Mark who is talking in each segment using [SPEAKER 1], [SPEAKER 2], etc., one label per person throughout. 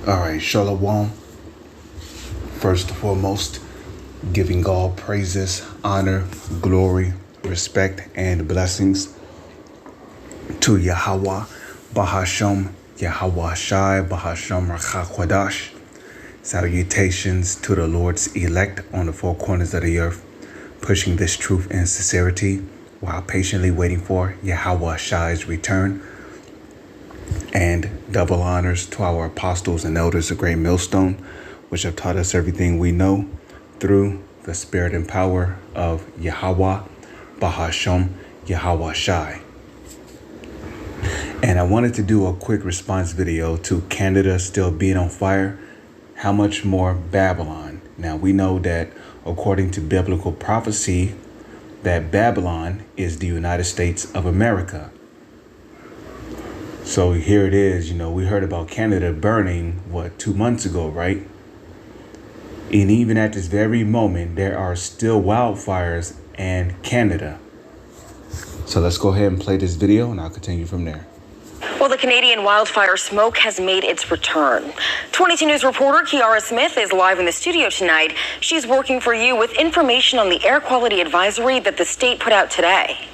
[SPEAKER 1] All right, Shalom. First and foremost, giving all praises, honor, glory, respect, and blessings to Yahweh, Bahasham, Yahweh Shai, Bahasham Rachakwadash. Salutations to the Lord's elect on the four corners of the earth, pushing this truth and sincerity while patiently waiting for Yahweh Shai's return. And double honors to our apostles and elders of Great Millstone, which have taught us everything we know through the spirit and power of Yahweh, Bahasham, Yahweh Shai. And I wanted to do a quick response video to Canada still being on fire. How much more Babylon? Now we know that according to biblical prophecy, that Babylon is the United States of America. So here it is, we heard about Canada burning, 2 months ago, right? And even at this very moment, there are still wildfires in Canada. So let's go ahead and play this video and I'll continue from there.
[SPEAKER 2] Well, the Canadian wildfire smoke has made its return. 22 News reporter Kiara Smith is live in the studio tonight. She's working for you with information on the air quality advisory that the state put out today.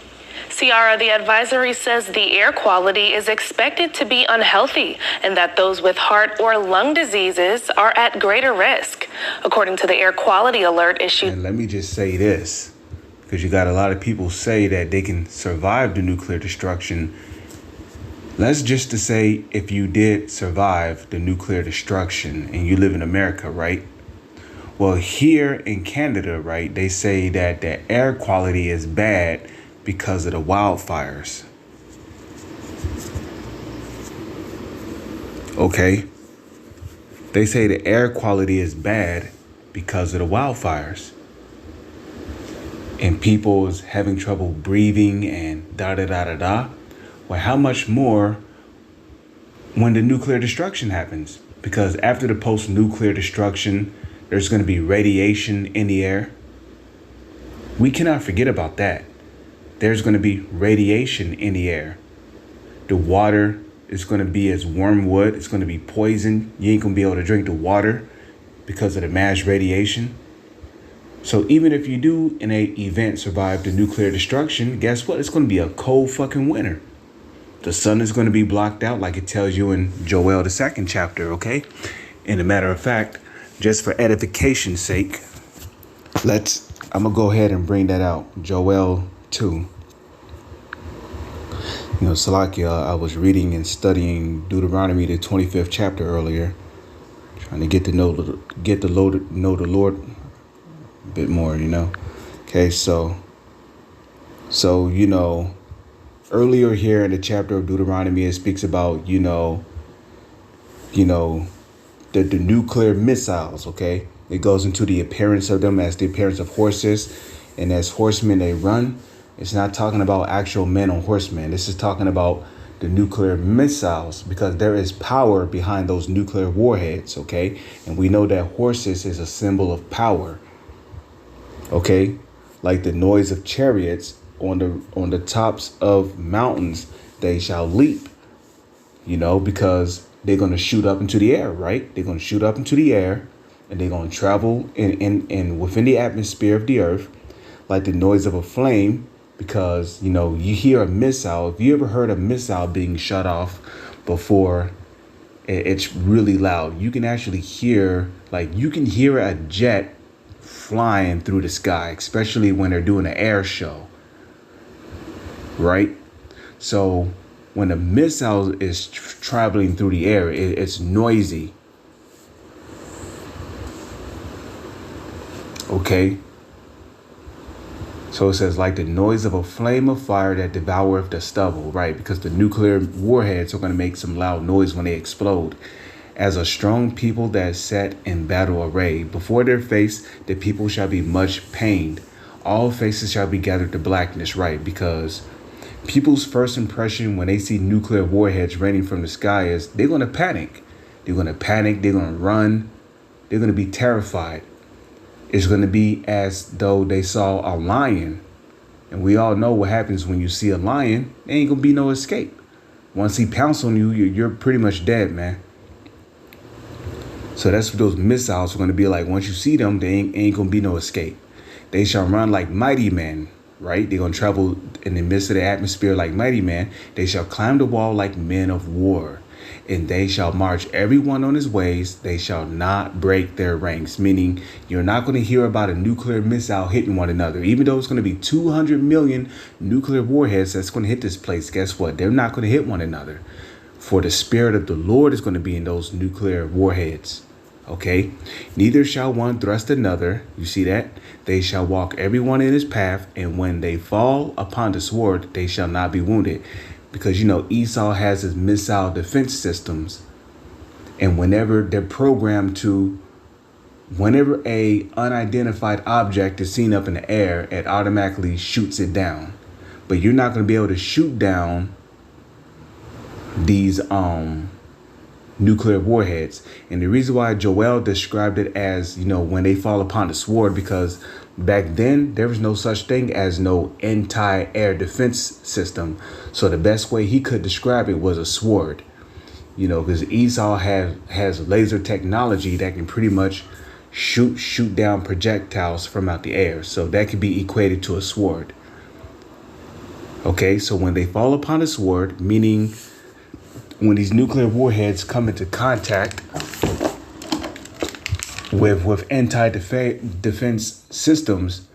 [SPEAKER 3] Ciara, the advisory says the air quality is expected to be unhealthy and that those with heart or lung diseases are at greater risk, according to the air quality alert issued.
[SPEAKER 1] And let me just say this, because you got a lot of people say that they can survive the nuclear destruction. Let's just to say if you did survive the nuclear destruction and you live in America, right? Well, here in Canada, right, they say that the air quality is bad because of the wildfires. Okay. They say the air quality is bad because of the wildfires. And people is having trouble breathing and da-da-da-da-da. Well, how much more when the nuclear destruction happens? Because after the post-nuclear destruction, there's going to be radiation in the air. We cannot forget about that. There's going to be radiation in the air. The water is going to be as wormwood. It's going to be poison. You ain't going to be able to drink the water because of the mass radiation. So even if you do in a event survive the nuclear destruction, guess what? It's going to be a cold fucking winter. The sun is going to be blocked out like it tells you in Joel, the 2nd chapter, okay? And a matter of fact, just for edification's sake, I'm going to go ahead and bring that out. Joel 2. Salakia, I was reading and studying Deuteronomy, the 25th chapter earlier, trying to get to know the Lord a bit more, Okay, so earlier here in the chapter of Deuteronomy, it speaks about, the nuclear missiles, okay? It goes into the appearance of them as the appearance of horses, and as horsemen they run. It's not talking about actual men on horsemen. This is talking about the nuclear missiles, because there is power behind those nuclear warheads, okay? And we know that horses is a symbol of power, okay? Like the noise of chariots on the tops of mountains, they shall leap, because they're going to shoot up into the air, right? They're going to shoot up into the air and they're going to travel in within the atmosphere of the earth like the noise of a flame. Because, you hear a missile. If you ever heard a missile being shut off before, it's really loud. You can actually hear, a jet flying through the sky, especially when they're doing an air show. Right? So when a missile is traveling through the air, it's noisy. Okay? So it says, like the noise of a flame of fire that devoureth the stubble, right? Because the nuclear warheads are going to make some loud noise when they explode. As a strong people that sat in battle array, before their face, the people shall be much pained. All faces shall be gathered to blackness, right? Because people's first impression when they see nuclear warheads raining from the sky is they're going to panic. They're going to panic. They're going to run. They're going to be terrified. It's going to be as though they saw a lion. And we all know what happens when you see a lion. There ain't going to be no escape. Once he pounces on you, you're pretty much dead, man. So that's what those missiles are going to be like. Once you see them, they ain't going to be no escape. They shall run like mighty men, right? They're going to travel in the midst of the atmosphere like mighty men. They shall climb the wall like men of war. And they shall march everyone on his ways. They shall not break their ranks. Meaning you're not going to hear about a nuclear missile hitting one another. Even though it's going to be 200 million nuclear warheads that's going to hit this place. Guess what? They're not going to hit one another. For the spirit of the Lord is going to be in those nuclear warheads. Okay. Neither shall one thrust another. You see that? They shall walk everyone in his path. And when they fall upon the sword, they shall not be wounded. Because, Esau has his missile defense systems. And whenever they're programmed to, whenever a unidentified object is seen up in the air, it automatically shoots it down. But you're not going to be able to shoot down these nuclear warheads. And the reason why Joel described it as, when they fall upon the sword, because back then there was no such thing as no anti-air defense system. So the best way he could describe it was a sword, because Esau has laser technology that can pretty much shoot down projectiles from out the air. So that could be equated to a sword. Okay, so when they fall upon a sword, meaning when these nuclear warheads come into contact with anti-defense systems,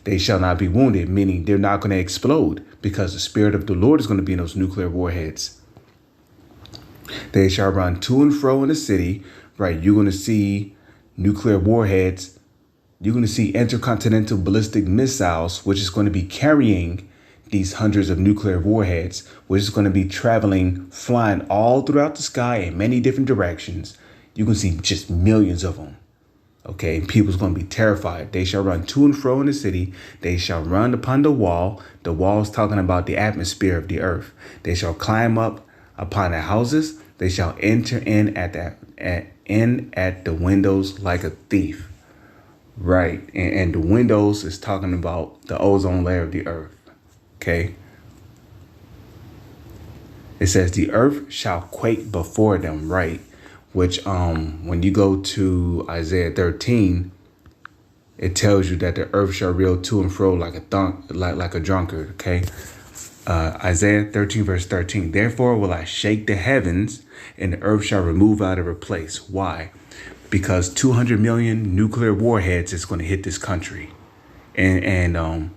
[SPEAKER 1] they shall not be wounded, meaning they're not going to explode because the spirit of the Lord is going to be in those nuclear warheads. They shall run to and fro in the city, right? You're going to see nuclear warheads. You're going to see intercontinental ballistic missiles, which is going to be carrying these hundreds of nuclear warheads, which is going to be flying all throughout the sky in many different directions. You can see just millions of them. Okay, and people's going to be terrified. They shall run to and fro in the city. They shall run upon the wall. The wall is talking about the atmosphere of the earth. They shall climb up upon the houses. They shall enter in at the windows like a thief. Right, and the windows is talking about the ozone layer of the earth. Okay. It says the earth shall quake before them, right? Which when you go to Isaiah 13, it tells you that the earth shall reel to and fro like a drunkard. Okay. Isaiah 13 verse 13. Therefore will I shake the heavens, and the earth shall remove out of her place. Why? Because 200 million nuclear warheads is going to hit this country, and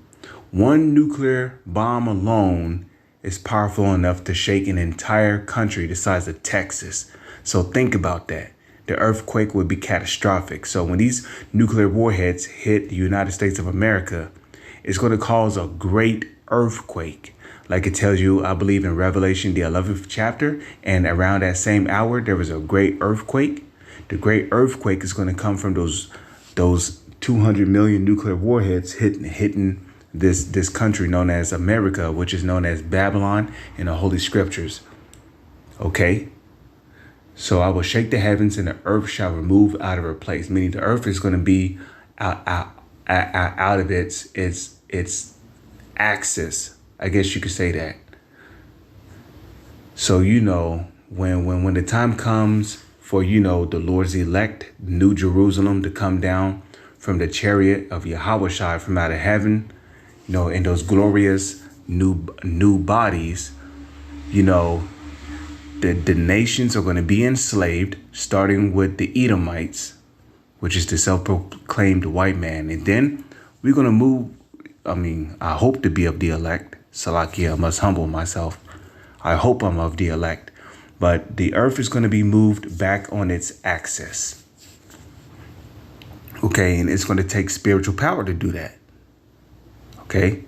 [SPEAKER 1] one nuclear bomb alone is powerful enough to shake an entire country the size of Texas. So think about that. The earthquake would be catastrophic. So when these nuclear warheads hit the United States of America, it's going to cause a great earthquake. Like it tells you, I believe in Revelation, the 11th chapter, and around that same hour, there was a great earthquake. The great earthquake is going to come from those 200 million nuclear warheads hitting this country known as America, which is known as Babylon in the Holy Scriptures. Okay. So I will shake the heavens, and the earth shall remove out of her place. Meaning the earth is going to be out of its axis. I guess you could say that. So, when the time comes for, the Lord's elect, New Jerusalem, to come down from the chariot of Yahweh from out of heaven, in those glorious new bodies, the nations are going to be enslaved, starting with the Edomites, which is the self-proclaimed white man. And then we're going to move. I hope to be of the elect. Salakia, I must humble myself. I hope I'm of the elect. But the earth is going to be moved back on its axis. Okay, and it's going to take spiritual power to do that. Okay.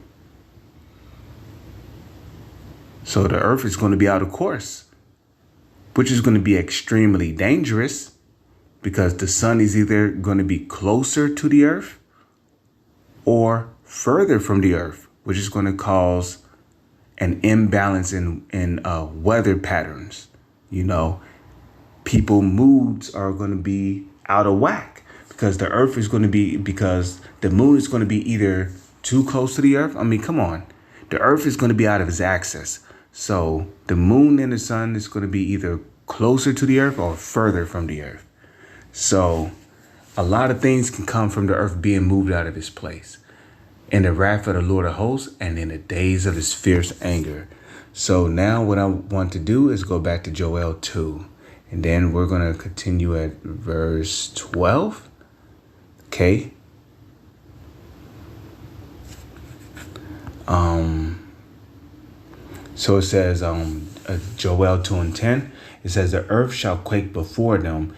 [SPEAKER 1] So the earth is going to be out of course, which is going to be extremely dangerous, because the sun is either going to be closer to the earth or further from the earth, which is going to cause an imbalance in weather patterns. People moods are going to be out of whack because the earth is going to be, because the moon is going to be either too close to the earth. Come on. The earth is going to be out of its axis. So the moon and the sun is going to be either closer to the earth or further from the earth. So a lot of things can come from the earth being moved out of its place. In the wrath of the Lord of hosts and in the days of his fierce anger. So now what I want to do is go back to Joel 2. And then we're going to continue at verse 12. Okay. So it says, Joel 2:10, it says, the earth shall quake before them.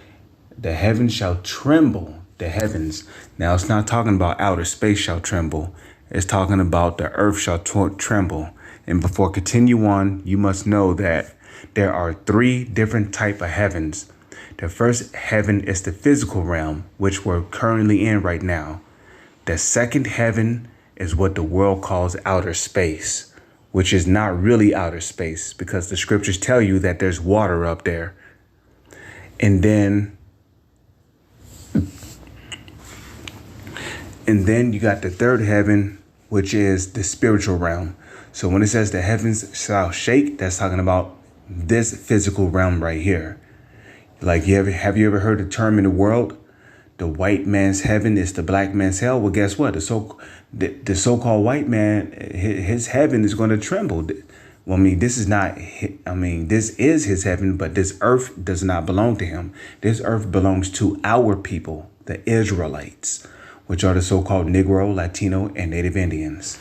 [SPEAKER 1] The heavens shall tremble. The heavens. Now it's not talking about outer space shall tremble. It's talking about the earth shall tremble. And before continue on, you must know that there are 3 different type of heavens. The first heaven is the physical realm, which we're currently in right now. The second heaven is what the world calls outer space, which is not really outer space because the scriptures tell you that there's water up there. And then you got the third heaven, which is the spiritual realm. So when it says the heavens shall shake, that's talking about this physical realm right here. Like, have you ever heard the term in the world, the white man's heaven is the black man's hell? Well, guess what? The so-called white man, his heaven is going to tremble. Well, this is his heaven, but this earth does not belong to him. This earth belongs to our people, the Israelites, which are the so-called Negro, Latino, and Native Indians.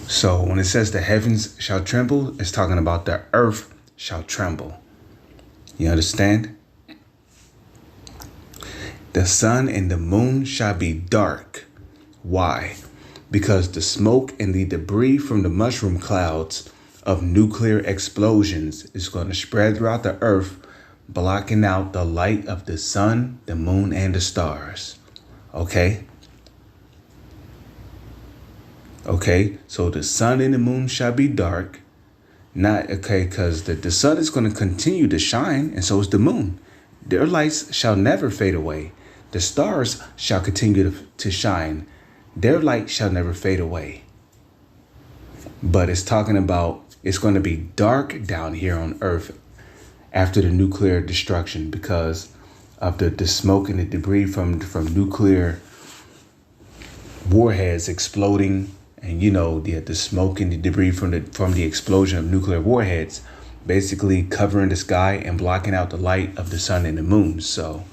[SPEAKER 1] So when it says the heavens shall tremble, it's talking about the earth shall tremble. You understand? The sun and the moon shall be dark. Why? Because the smoke and the debris from the mushroom clouds of nuclear explosions is going to spread throughout the earth, blocking out the light of the sun, the moon, and the stars. Okay? Okay, so the sun and the moon shall be dark. Because the sun is going to continue to shine, and so is the moon. Their lights shall never fade away. The stars shall continue to shine. Their light shall never fade away. But it's talking about it's going to be dark down here on earth after the nuclear destruction because of the smoke and the debris from nuclear warheads exploding. And, the smoke and the debris from the explosion of nuclear warheads basically covering the sky and blocking out the light of the sun and the moon. So,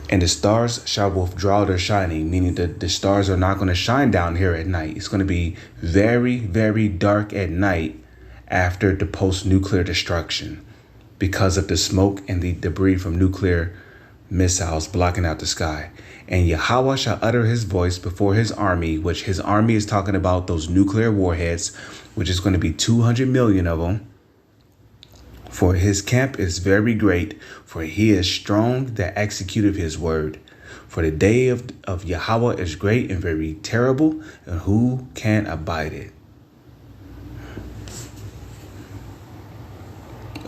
[SPEAKER 1] and the stars shall withdraw their shining, meaning that the stars are not going to shine down here at night. It's going to be very, very dark at night after the post-nuclear destruction because of the smoke and the debris from nuclear missiles blocking out the sky. And Yahweh shall utter his voice before his army, which his army is talking about those nuclear warheads, which is going to be 200 million of them. For his camp is very great, for he is strong that executeth his word. For the day of Yahweh is great and very terrible, and who can abide it?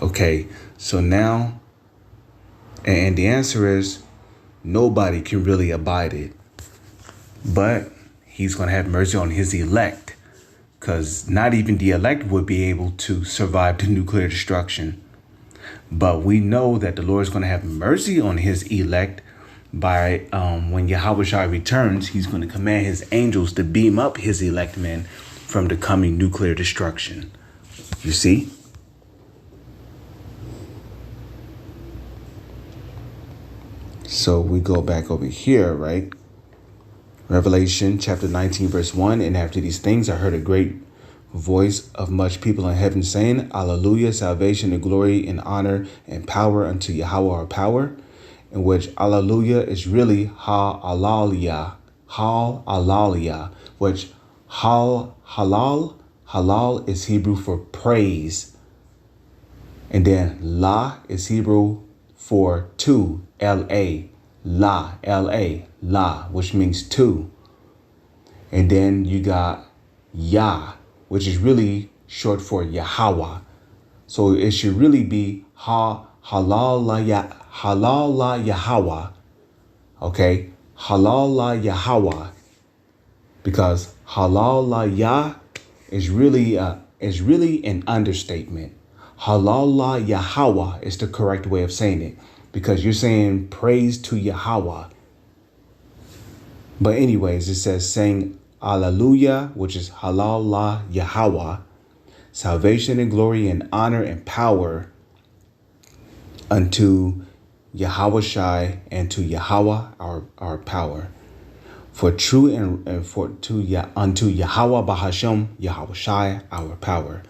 [SPEAKER 1] Okay, so now, and the answer is, nobody can really abide it, but he's going to have mercy on his elect, because not even the elect would be able to survive the nuclear destruction. But we know that the Lord is going to have mercy on his elect by when Yahweh returns, he's going to command his angels to beam up his elect men from the coming nuclear destruction. You see? So we go back over here, right? Revelation chapter 19, verse 1. And after these things, I heard a great voice of much people in heaven saying, Alleluia, salvation and glory and honor and power unto Yahweh our power. In which Alleluia is really Hallelujah, which halal is Hebrew for praise. And then La is Hebrew for two, L-A, La, which means two. And then you got Yah, which is really short for Yahweh. So it should really be Halal Yahweh. Okay, Halal Yahweh. because halallah is really an understatement. Halallah Yahweh is the correct way of saying it, because you're saying praise to Yahweh. But anyways, it says saying Alleluia, which is Halallah Yahweh, salvation and glory and honor and power unto Yahweh Shai and to Yahweh our power. For true unto Yahweh Bahasham Yahweh Shai our power.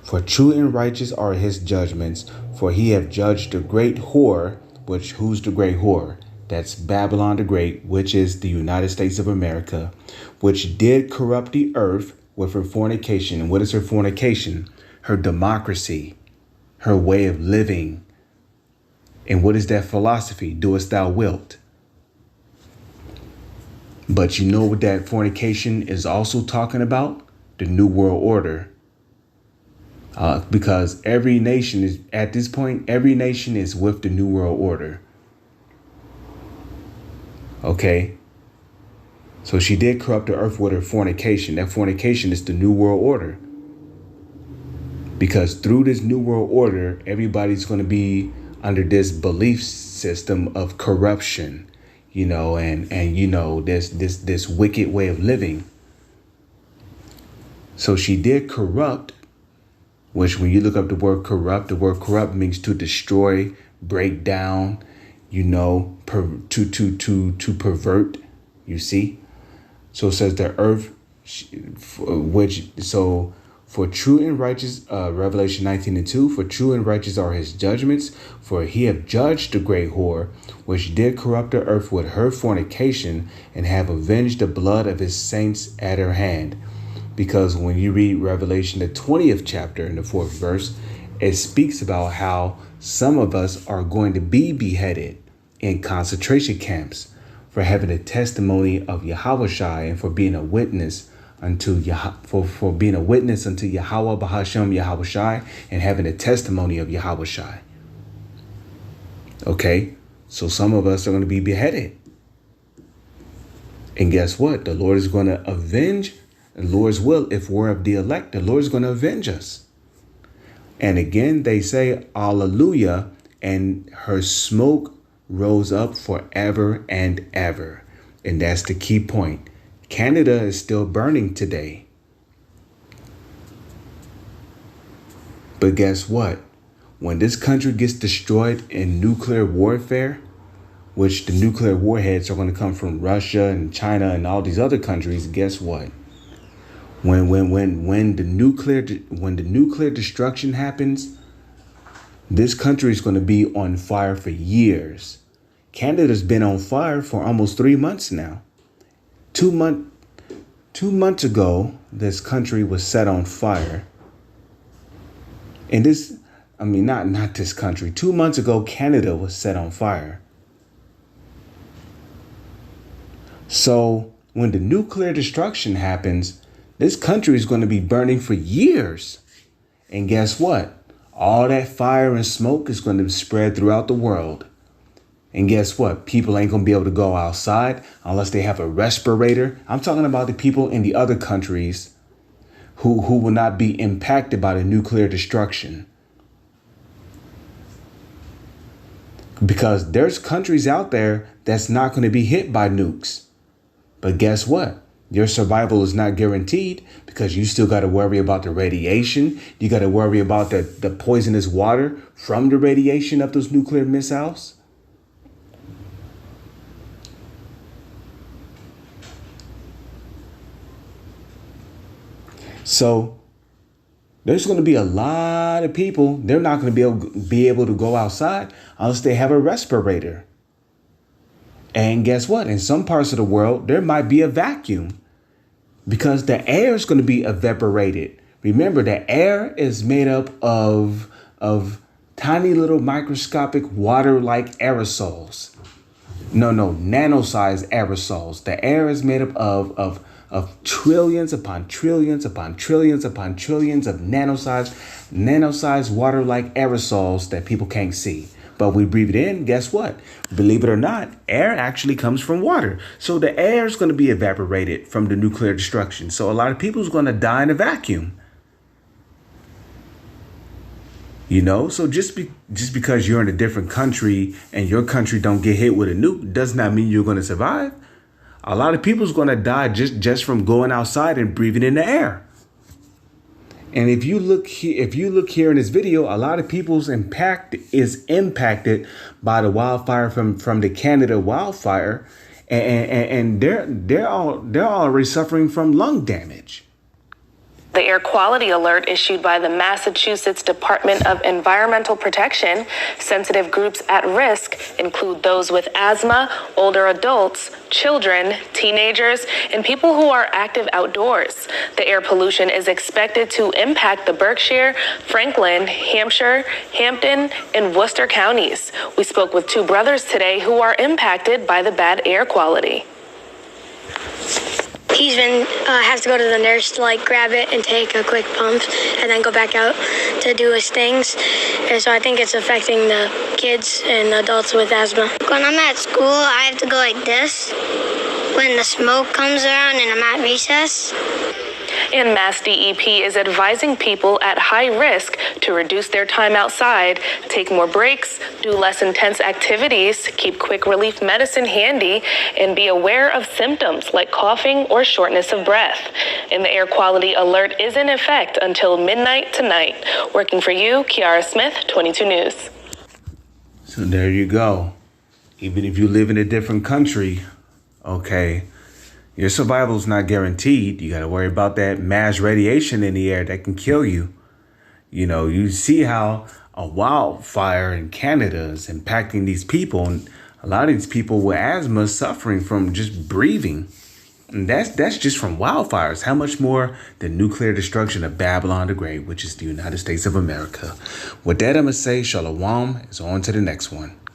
[SPEAKER 1] For true and righteous are his judgments, for he have judged the great whore, who's the great whore? That's Babylon the Great, which is the United States of America, which did corrupt the earth with her fornication. And what is her fornication? Her democracy, her way of living. And what is that philosophy? Do as thou wilt. But you know what that fornication is also talking about? The New World Order. Because every nation is, at this point, every nation is with the New World Order. Okay? So she did corrupt the earth with her fornication. That fornication is the New World Order. Because through this New World Order, everybody's going to be under this belief system of corruption, and this wicked way of living. So she did corrupt, which when you look up the word corrupt means to destroy, break down, to pervert, you see. So it says the earth, for true and righteous, Revelation 19:2, for true and righteous are his judgments, for he have judged the great whore, which did corrupt the earth with her fornication, and have avenged the blood of his saints at her hand. Because when you read Revelation, the 20th chapter in the 4th verse, it speaks about how some of us are going to be beheaded in concentration camps for having a testimony of Yahweh Shai and for being a witness unto for being a witness unto Yahweh Bahasham Yahweh Shai and having a testimony of Yahweh Shai. Okay, so some of us are going to be beheaded. And guess what? The Lord is going to avenge. The Lord's will, if we're of the elect, the Lord is going to avenge us. And again, they say, Alleluia, and her smoke rose up forever and ever. And that's the key point. Canada is still burning today. But guess what? When this country gets destroyed in nuclear warfare, which the nuclear warheads are going to come from Russia and China and all these other countries, guess what? When the nuclear destruction happens, this country is going to be on fire for years. Canada's been on fire for almost 3 months now. 2 months ago, this country was set on fire. And not this country. 2 months ago, Canada was set on fire. So when the nuclear destruction happens, this country is going to be burning for years. And guess what? All that fire and smoke is going to spread throughout the world. And guess what? People ain't going to be able to go outside unless they have a respirator. I'm talking about the people in the other countries who will not be impacted by the nuclear destruction. Because there's countries out there that's not going to be hit by nukes. But guess what? Your survival is not guaranteed because you still got to worry about the radiation. You got to worry about the poisonous water from the radiation of those nuclear missiles. So there's going to be a lot of people. They're not going to be able to go outside unless they have a respirator. And guess what? In some parts of the world, there might be a vacuum because the air is going to be evaporated. Remember, the air is made up of tiny little microscopic water-like aerosols. No, nano-sized aerosols. The air is made up of trillions upon trillions upon trillions upon trillions of nano-sized water-like aerosols that people can't see. But we breathe it in, guess what? Believe it or not, air actually comes from water. So the air is going to be evaporated from the nuclear destruction. So a lot of people is going to die in a vacuum. You know, so just because you're in a different country and your country don't get hit with a nuke does not mean you're going to survive. A lot of people's going to die just from going outside and breathing in the air. And if you look here in this video, a lot of people's impact is impacted by the wildfire from the Canada wildfire, and they're already suffering from lung damage.
[SPEAKER 3] The air quality alert issued by the Massachusetts Department of Environmental Protection. Sensitive groups at risk include those with asthma, older adults, children, teenagers, and people who are active outdoors. The air pollution is expected to impact the Berkshire, Franklin, Hampshire, Hampton, and Worcester counties. We spoke with two brothers today who are impacted by the bad air quality.
[SPEAKER 4] He's been have to go to the nurse to grab it and take a quick pump and then go back out to do his things. And so I think it's affecting the kids and adults with asthma.
[SPEAKER 5] When I'm at school, I have to go like this when the smoke comes around and I'm at recess.
[SPEAKER 3] And Mass DEP is advising people at high risk to reduce their time outside, take more breaks, do less intense activities, keep quick relief medicine handy, and be aware of symptoms like coughing or shortness of breath. And the air quality alert is in effect until midnight tonight. Working for you, Kiara Smith, 22 News.
[SPEAKER 1] So there you go. Even if you live in a different country, okay, your survival is not guaranteed. You got to worry about that mass radiation in the air that can kill you. You know, you see how a wildfire in Canada is impacting these people. And a lot of these people with asthma are suffering from just breathing. And that's just from wildfires. How much more the nuclear destruction of Babylon the Great, which is the United States of America. With that, I'm going to say Shalom is on to the next one.